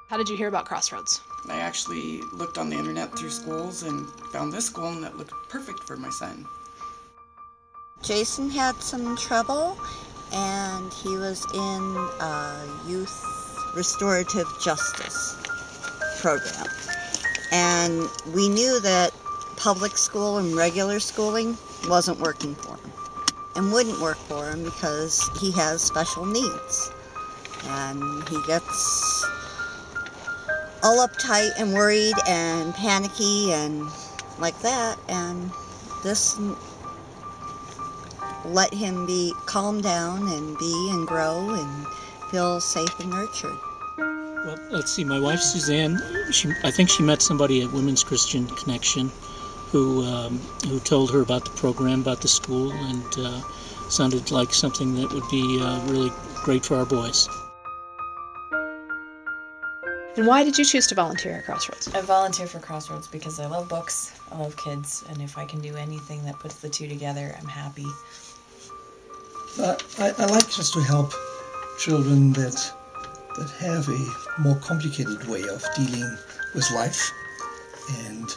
How did you hear about Crossroads? I actually looked on the internet through schools and found this school, and that looked perfect for my son. Jason had some trouble, and he was in a youth restorative justice program. And we knew that public school and regular schooling wasn't working for him, and wouldn't work for him because he has special needs. And he gets all uptight and worried and panicky and like that, and this let him be calm down and be and grow and feel safe and nurtured. Well, let's see, my wife Suzanne, I think she met somebody at Women's Christian Connection who told her about the program, about the school, and sounded like something that would be really great for our boys. And why did you choose to volunteer at Crossroads? I volunteer for Crossroads because I love books, I love kids, and if I can do anything that puts the two together, I'm happy. I like just to help children that have a more complicated way of dealing with life and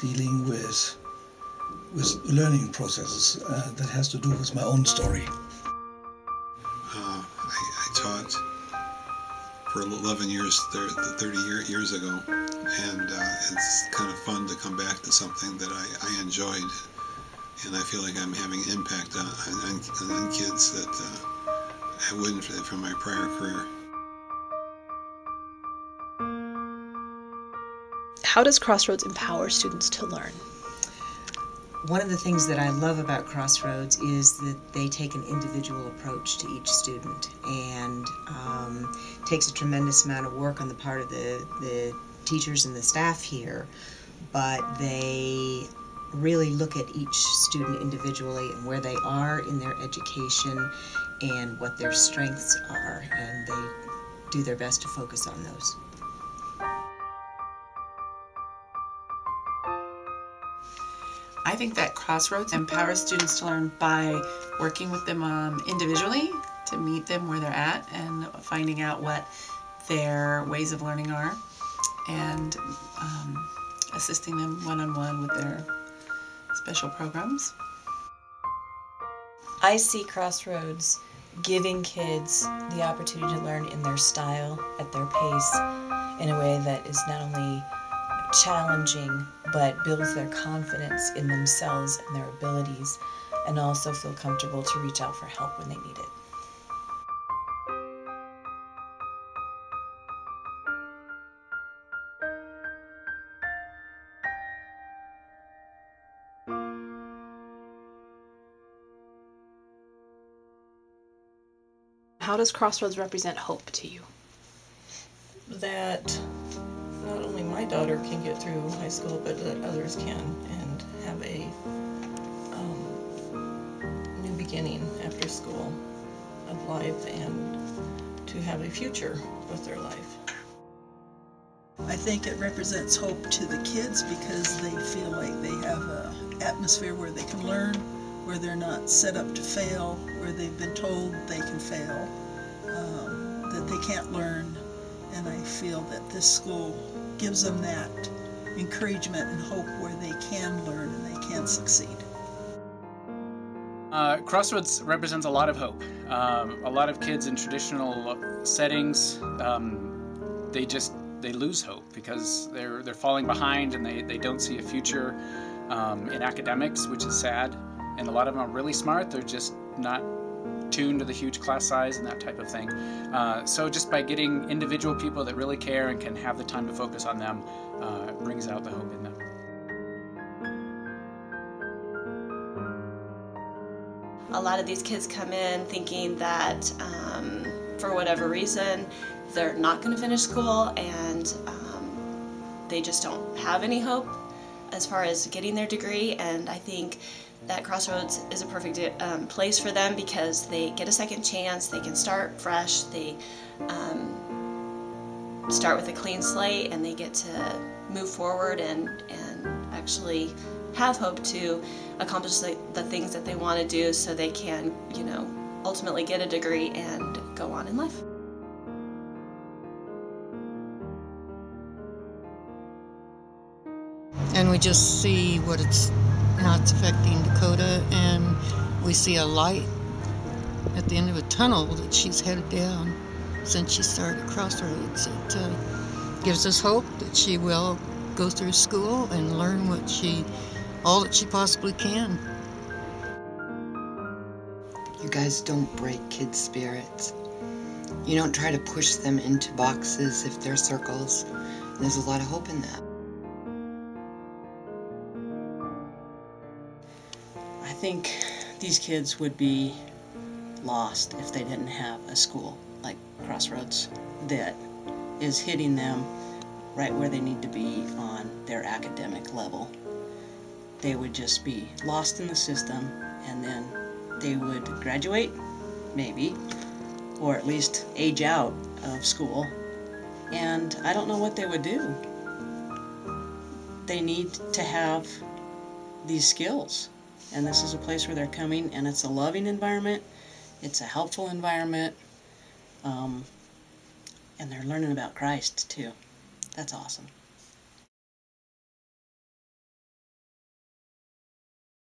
dealing with learning processes that has to do with my own story. I taught for 11 years, 30 years ago, and it's kind of fun to come back to something that I enjoyed, and I feel like I'm having an impact on kids that I wouldn't from my prior career. How does Crossroads empower students to learn? One of the things that I love about Crossroads is that they take an individual approach to each student, and takes a tremendous amount of work on the part of the teachers and the staff here, but they really look at each student individually and where they are in their education and what their strengths are, and they do their best to focus on those. I think that Crossroads empowers students to learn by working with them individually, to meet them where they're at and finding out what their ways of learning are, and assisting them one-on-one with their special programs. I see Crossroads giving kids the opportunity to learn in their style, at their pace, in a way that is not only challenging, but builds their confidence in themselves and their abilities, and also feel comfortable to reach out for help when they need it. How does Crossroads represent hope to you? That not only my daughter can get through high school, but that others can, and have a new beginning after school of life, and to have a future with their life. I think it represents hope to the kids because they feel like they have an atmosphere where they can learn, where they're not set up to fail, where they've been told they can fail, that they can't learn. And I feel that this school gives them that encouragement and hope where they can learn and they can succeed. Crossroads represents a lot of hope. A lot of kids in traditional settings, they lose hope because they're falling behind, and they don't see a future in academics, which is sad. And a lot of them are really smart, they're just not tuned to the huge class size and that type of thing. So just by getting individual people that really care and can have the time to focus on them brings out the hope in them. A lot of these kids come in thinking that for whatever reason they're not going to finish school, and they just don't have any hope as far as getting their degree, and I think that Crossroads is a perfect place for them because they get a second chance, they can start fresh, they start with a clean slate, and they get to move forward and actually have hope to accomplish the things that they want to do, so they can, ultimately get a degree and go on in life. we just see how it's affecting Dakota, and we see a light at the end of a tunnel that she's headed down since she started Crossroads. It gives us hope that she will go through school and learn all that she possibly can. You guys don't break kids' spirits. You don't try to push them into boxes if they're circles. And there's a lot of hope in that. I think these kids would be lost if they didn't have a school like Crossroads that is hitting them right where they need to be on their academic level. They would just be lost in the system, and then they would graduate, maybe, or at least age out of school, and I don't know what they would do. They need to have these skills, and this is a place where they're coming, and it's a loving environment, it's a helpful environment, and they're learning about Christ too. That's awesome.